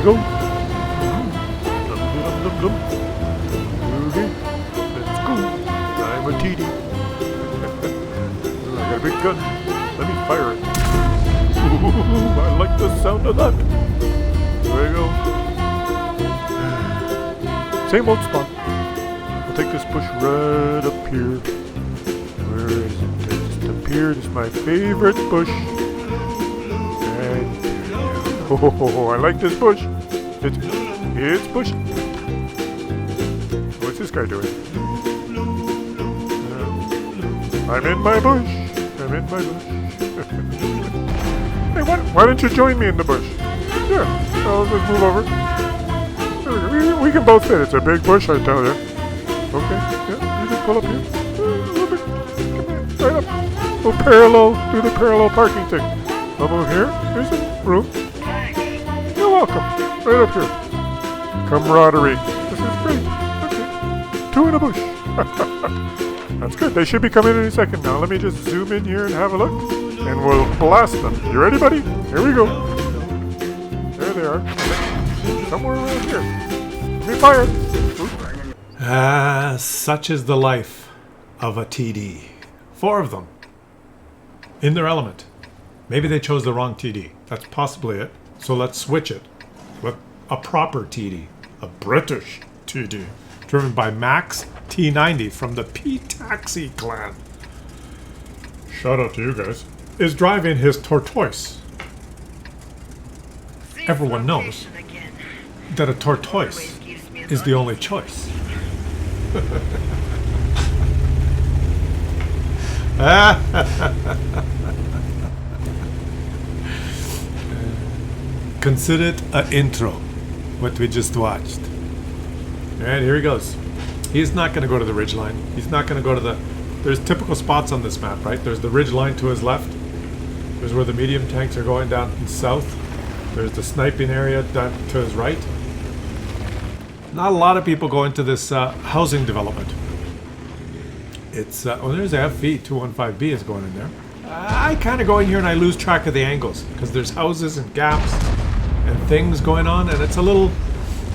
I go. Okay, let's go. I'm a TD. I got a big gun. Let me fire it. Ooh, I like the sound of that. There we go. Same old spot. I'll take this bush right up here. Where is it? Just up here. This is my favorite bush. And oh, I like this bush. It's bushy. What's this guy doing? I'm in my bush. I'm in my bush. Hey, why don't you join me in the bush? Yeah, I'll just move over. We can both fit. It's a big bush, I tell you. Okay, yeah, you just pull up here. A little bit. Come right up. We'll do the parallel parking thing. I'll move here. There's some room. You're welcome. Right up here. Camaraderie. This is great. Okay. Two in a bush. That's good. They should be coming in a second now. Let me just zoom in here and have a look. And we'll blast them. You ready, buddy? Here we go. There they are. Somewhere around here. Let me fire. Such is the life of a TD. 4 of them. In their element. Maybe they chose the wrong TD. That's possibly it. So let's switch it. With a proper TD. A British TD. Driven by Max T90 from the P-Taxi clan. Shout out to you guys. Is driving his tortoise. Everyone knows that a tortoise is the only choice. Consider it an intro, what we just watched. And here he goes. He's not going to go to the ridge line. He's not going to go to the... There's typical spots on this map, right? There's the ridge line to his left. There's where the medium tanks are going down south. There's the sniping area down to his right. Not a lot of people go into this housing development. It's... oh, there's FV 215B is going in there. I kind of go in here and I lose track of the angles because there's houses and gaps and things going on, and it's a little...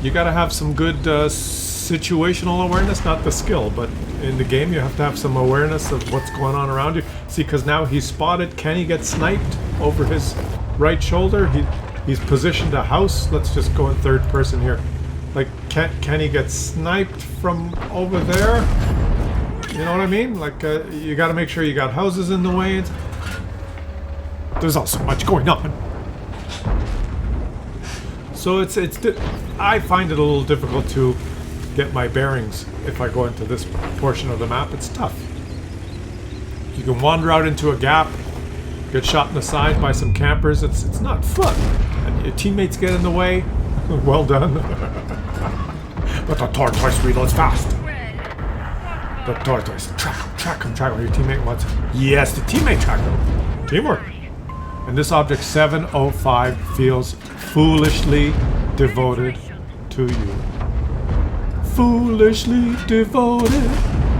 You got to have some good situational awareness, not the skill, but in the game you have to have some awareness of what's going on around you. See, because now he's spotted. Can he get sniped over his right shoulder? He's positioned a house. Let's just go in third person here. Like, can he get sniped from over there? You know what I mean? Like, you got to make sure you got houses in the way. There's also much going on. So I find it a little difficult to get my bearings if I go into this portion of the map. It's tough. You can wander out into a gap, get shot in the side by some campers. It's not fun. And your teammates get in the way. Well done. But the tortoise reloads fast. The tortoise. Track him. Your teammate wants... Yes, the teammate tracked him. Teamwork. And this object 705 feels foolishly devoted to you. Foolishly devoted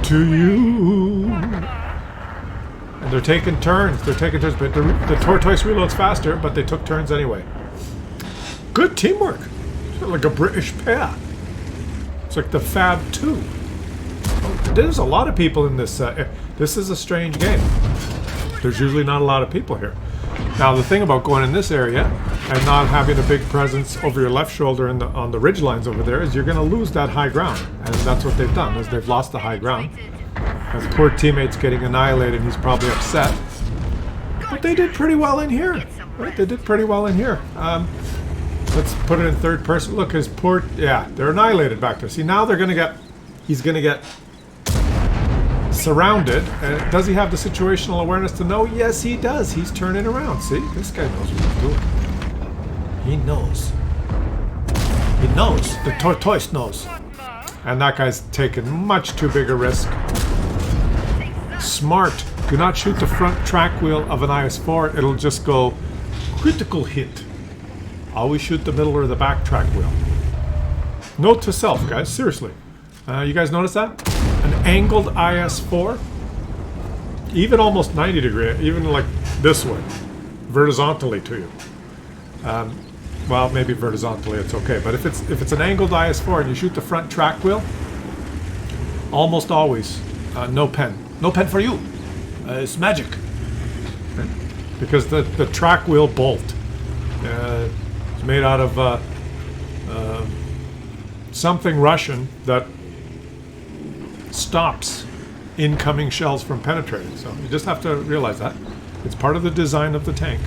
to you. And they're taking turns. But the tortoise reloads faster, but they took turns anyway. Good teamwork. It's like a British pair. It's like the Fab 2. There's a lot of people in this. This is a strange game. There's usually not a lot of people here. Now the thing about going in this area and not having a big presence over your left shoulder on the ridge lines over there is you're going to lose that high ground, and that's what they've done. Is they've lost the high ground. His poor teammate's getting annihilated. He's probably upset, but they did pretty well in here. Right? They did pretty well in here. Let's put it in third person. Look, his poor... Yeah, they're annihilated back there. See, now they're going to get... He's going to get surrounded. And does he have the situational awareness to know? Yes, he does. He's turning around. See? This guy knows what he's doing. He knows. He knows. The tortoise knows. And that guy's taking much too big a risk. Smart. Do not shoot the front track wheel of an IS-4. It'll just go critical hit. Always shoot the middle or the back track wheel. Note to self, guys. Seriously. You guys notice that? An angled IS-4? Even almost 90 degree. Even like this way. Horizontally to you. well, maybe horizontally it's okay, but if it's an angled IS-4 and you shoot the front track wheel, almost always no pen. No pen for you. It's magic. Okay? Because the track wheel bolt is made out of something Russian that stops incoming shells from penetrating. So you just have to realize that. It's part of the design of the tank.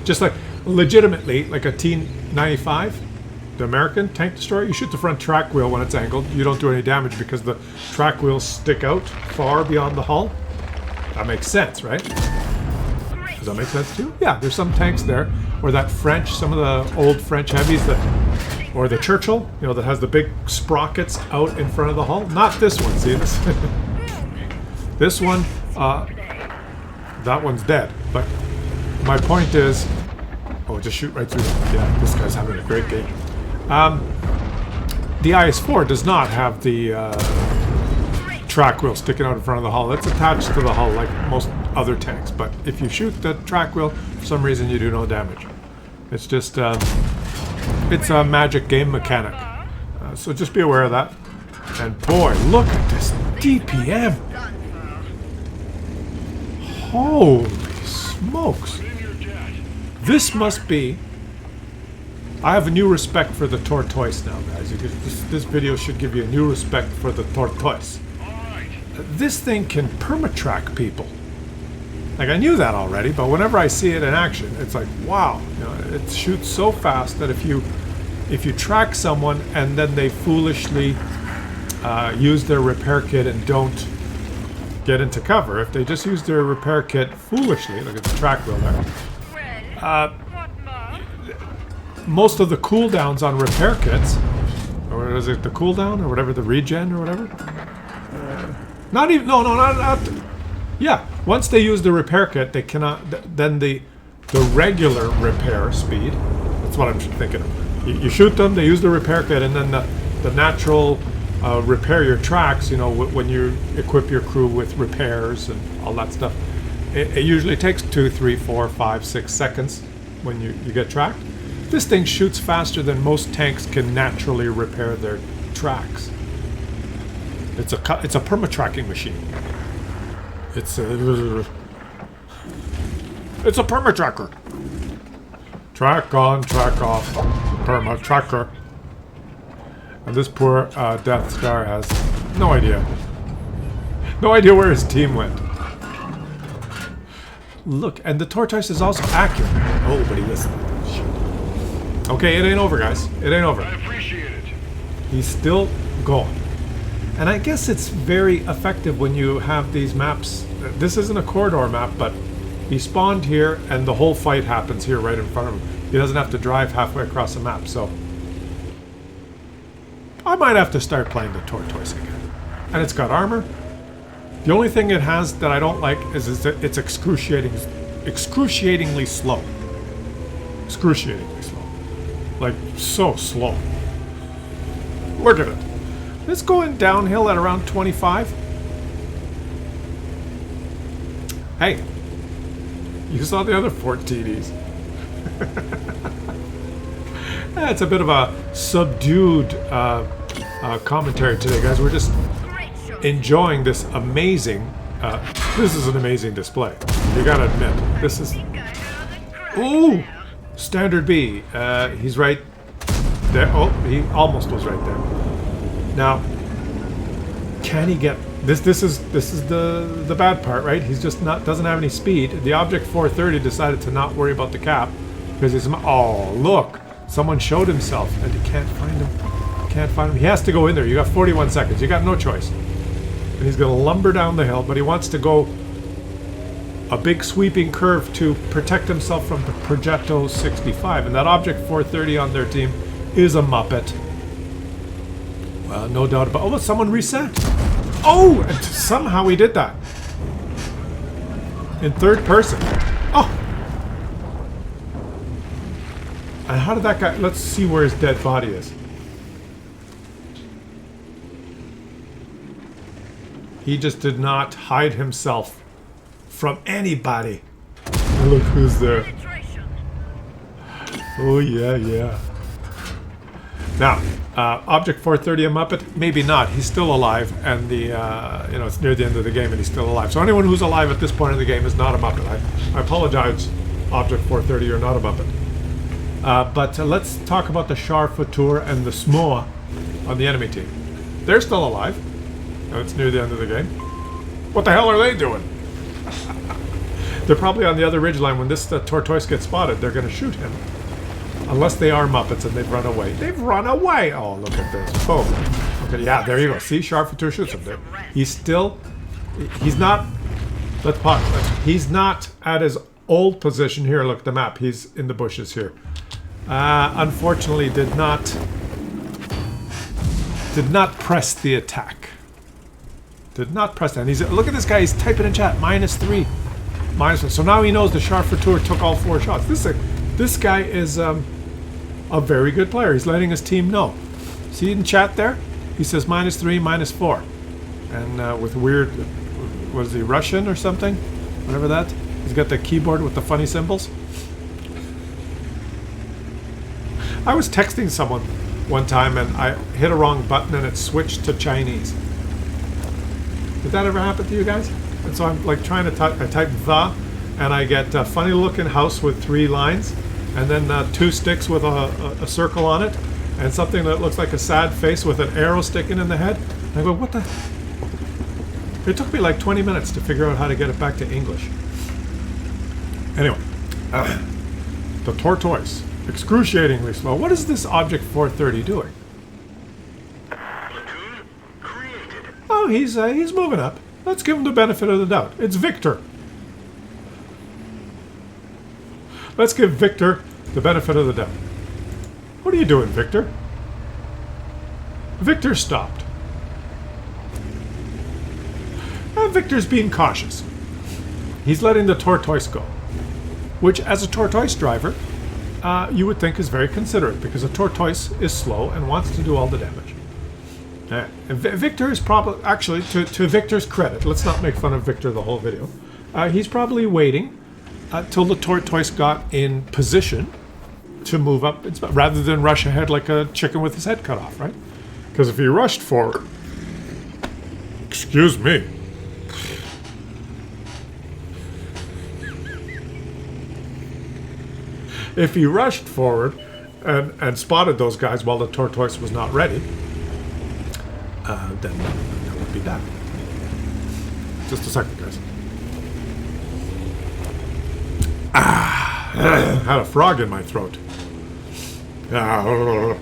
Just like, legitimately, like a T-95, the American tank destroyer, you shoot the front track wheel when it's angled. You don't do any damage because the track wheels stick out far beyond the hull. That makes sense, right? Does that make sense to you? Yeah, there's some tanks there where that French, some of the old French heavies, or the Churchill, you know, that has the big sprockets out in front of the hull. Not this one, see this? This one, that one's dead. But my point is, oh, just shoot right through them. Yeah, this guy's having a great game. The IS-4 does not have the track wheel sticking out in front of the hull. It's attached to the hull like most other tanks. But if you shoot the track wheel, for some reason you do no damage. It's just, it's a magic game mechanic. So just be aware of that. And boy, look at this DPM. Holy smokes. This must be... I have a new respect for the tortoise now, guys. This video should give you a new respect for the tortoise. This thing can permatrack people. Like, I knew that already, but whenever I see it in action, it's like, wow. You know, it shoots so fast that if you track someone and then they foolishly use their repair kit and don't get into cover, if they just use their repair kit foolishly, look at the track wheel there, most of the cooldowns on repair kits, or is it the cooldown or whatever, the regen or whatever? Not even, not, yeah, once they use the repair kit, they cannot, then the regular repair speed, that's what I'm thinking of. You shoot them, they use the repair kit, and then the natural repair your tracks, you know, when you equip your crew with repairs and all that stuff, it usually takes 2, 3, 4, 5, 6 seconds when you get tracked. This thing shoots faster than most tanks can naturally repair their tracks. It's a perma-tracking machine. It's a perma-tracker. Track on, track off, perma-tracker. And this poor Death Star has no idea. No idea where his team went. Look, and the tortoise is also accurate. Oh, but he listened. Okay, it ain't over, guys. It ain't over. I appreciate it. He's still going. And I guess it's very effective when you have these maps. This isn't a corridor map, but he spawned here and the whole fight happens here right in front of him. He doesn't have to drive halfway across the map, so I might have to start playing the tortoise again. And it's got armor. The only thing it has that I don't like is that it's excruciatingly slow. Excruciatingly slow. Like, so slow. Look at it. It's going downhill at around 25. Hey, you saw the other 4 TDs. It's a bit of a subdued commentary today, guys. We're just enjoying this amazing... this is an amazing display. You gotta admit. This is... Ooh! Standard B. He's right there. Oh, he almost was right there. Now, can he get... This is the bad part, right? He's just doesn't have any speed. The Object 430 decided to not worry about the cap because he's... Oh, look! Someone showed himself and he can't find him. Can't find him. He has to go in there. You got 41 seconds. You got no choice. And he's going to lumber down the hill, but he wants to go a big sweeping curve to protect himself from the Progetto 65. And that Object 430 on their team is a Muppet. Well, no doubt about... Oh, someone reset. Oh! And somehow he did that. In third person. Oh! And how did that guy... Let's see where his dead body is. He just did not hide himself from anybody. Look who's there. Oh, yeah, yeah. Now, Object 430 a Muppet? Maybe not. He's still alive, and it's near the end of the game, and he's still alive. So anyone who's alive at this point in the game is not a Muppet. I apologize, Object 430, you're not a Muppet. But let's talk about the Charfouteur and the Smoa on the enemy team. They're still alive. And it's near the end of the game. What the hell are they doing? They're probably on the other ridgeline. When this tortoise gets spotted, they're going to shoot him. Unless they are Muppets and they've run away. They've run away! Oh, look at this. Boom. Okay, yeah, there you go. See, Charfouteur shoots him there. He's not... Let's pause. He's not at his old position here. Look at the map. He's in the bushes here. Unfortunately, did not press the attack. Did not press that. And look at this guy. He's typing in chat. -3. -1. So now he knows the Charfouteur took all 4 shots. This guy is a very good player. He's letting his team know. See in chat there? He says -3, -4. And with weird... What is he, Russian or something? Whatever that. He's got the keyboard with the funny symbols. I was texting someone one time and I hit a wrong button and it switched to Chinese. Did that ever happen to you guys? And so I'm like trying to type, I type the, and I get a funny looking house with 3 lines, and then 2 sticks with a circle on it, and something that looks like a sad face with an arrow sticking in the head. And I go, what the? It took me like 20 minutes to figure out how to get it back to English. Anyway, the tortoise, excruciatingly slow. What is this Object 430 doing? Oh, he's moving up. Let's give him the benefit of the doubt. It's Victor. Let's give Victor the benefit of the doubt. What are you doing, Victor? Victor stopped. Victor's being cautious. He's letting the tortoise go, which, as a tortoise driver, you would think is very considerate, because a tortoise is slow and wants to do all the damage. And Victor is probably, actually, to Victor's credit, let's not make fun of Victor the whole video. He's probably waiting till the tortoise got in position to move up, rather than rush ahead like a chicken with his head cut off, right? Because if he rushed forward, excuse me, if he rushed forward and spotted those guys while the tortoise was not ready, then that would be bad. Just a second, guys. Had a frog in my throat. Here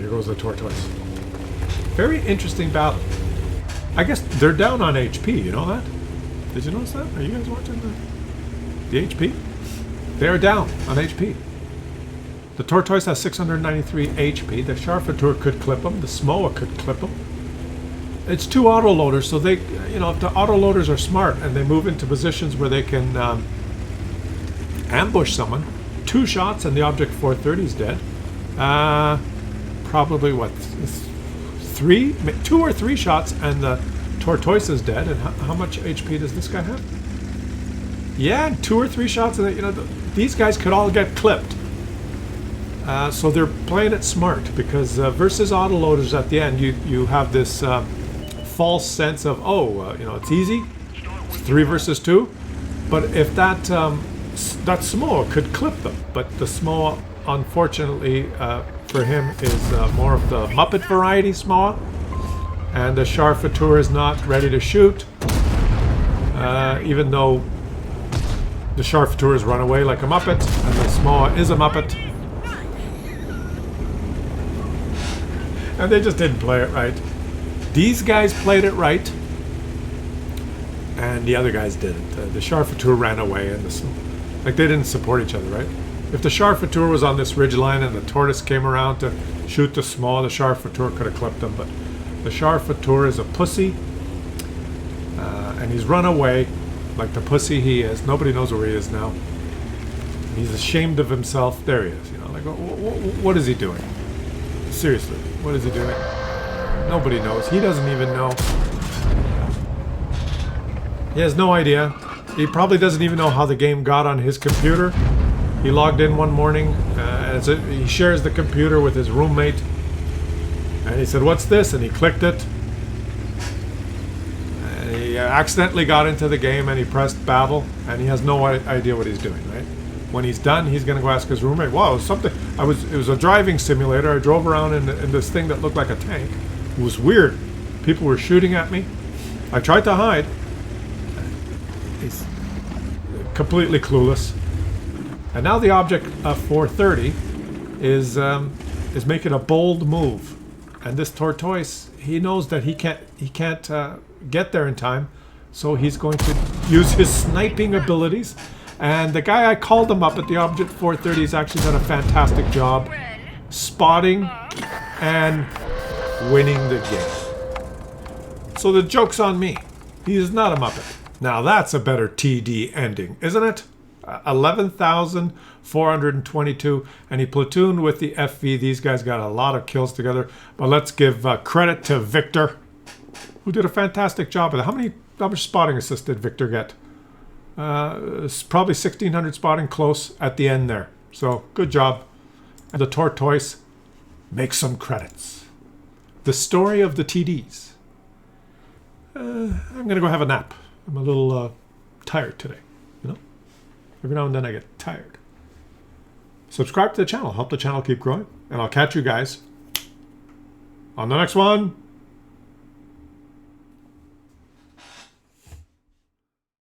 goes the tortoise. Very interesting battle. I guess they're down on HP, you know that? Did you notice that? Are you guys watching the HP? They're down on HP. The tortoise has 693 HP. The Charfouteur could clip them. The Smoa could clip them. It's 2 autoloaders, so they, if the autoloaders are smart and they move into positions where they can ambush someone, 2 shots and the Object 430 is dead. Probably what, 2 or 3 shots and the tortoise is dead. And how much HP does this guy have? Yeah, 2 or 3 shots, and these guys could all get clipped. So they're playing it smart, because versus autoloaders at the end, you have this false sense of, it's easy, it's 3 versus 2. But if that Smoa could clip them, but the Smoa, unfortunately for him, is more of the Muppet variety Smoa, and the Charfouteur is not ready to shoot, even though the Charfouteur has run away like a Muppet, and the Smoa is a Muppet. And they just didn't play it right. These guys played it right, and the other guys didn't. The Charfouteur ran away, and they didn't support each other, right? If the Charfouteur was on this ridgeline and the tortoise came around to shoot the Smoa, the Charfouteur could have clipped them, but the Charfouteur is a pussy, and he's run away like the pussy he is. Nobody knows where he is now. He's ashamed of himself. There he is. What is he doing? Seriously, what is he doing? Nobody knows. He doesn't even know. He has no idea. He probably doesn't even know how the game got on his computer. He logged in one morning, and he shares the computer with his roommate. And he said, "What's this?" And he clicked it. And he accidentally got into the game, and he pressed battle, and he has no idea what he's doing, right? When he's done, he's going to go ask his roommate, "Wow, something. It was a driving simulator. I drove around in this thing that looked like a tank. It was weird. People were shooting at me. I tried to hide." He's completely clueless. And now the object of 430 is making a bold move. And this tortoise, he knows that he can't get there in time, so he's going to use his sniping abilities. And the guy I called him up at the object 430 has actually done a fantastic job spotting and winning the game. So the joke's on me. He is not a Muppet. Now that's a better TD ending, isn't it? 11,422, and he platooned with the FV. These guys got a lot of kills together. But let's give credit to Victor, who did a fantastic job of it. How much spotting assists did Victor get? It's probably 1,600 spotting, close at the end there. So good job. And the tortoise makes some credits. The story of the TDs. I'm gonna go have a nap. I'm a little tired today. Every now and then I get tired. Subscribe to the channel. Help the channel keep growing. And I'll catch you guys on the next one.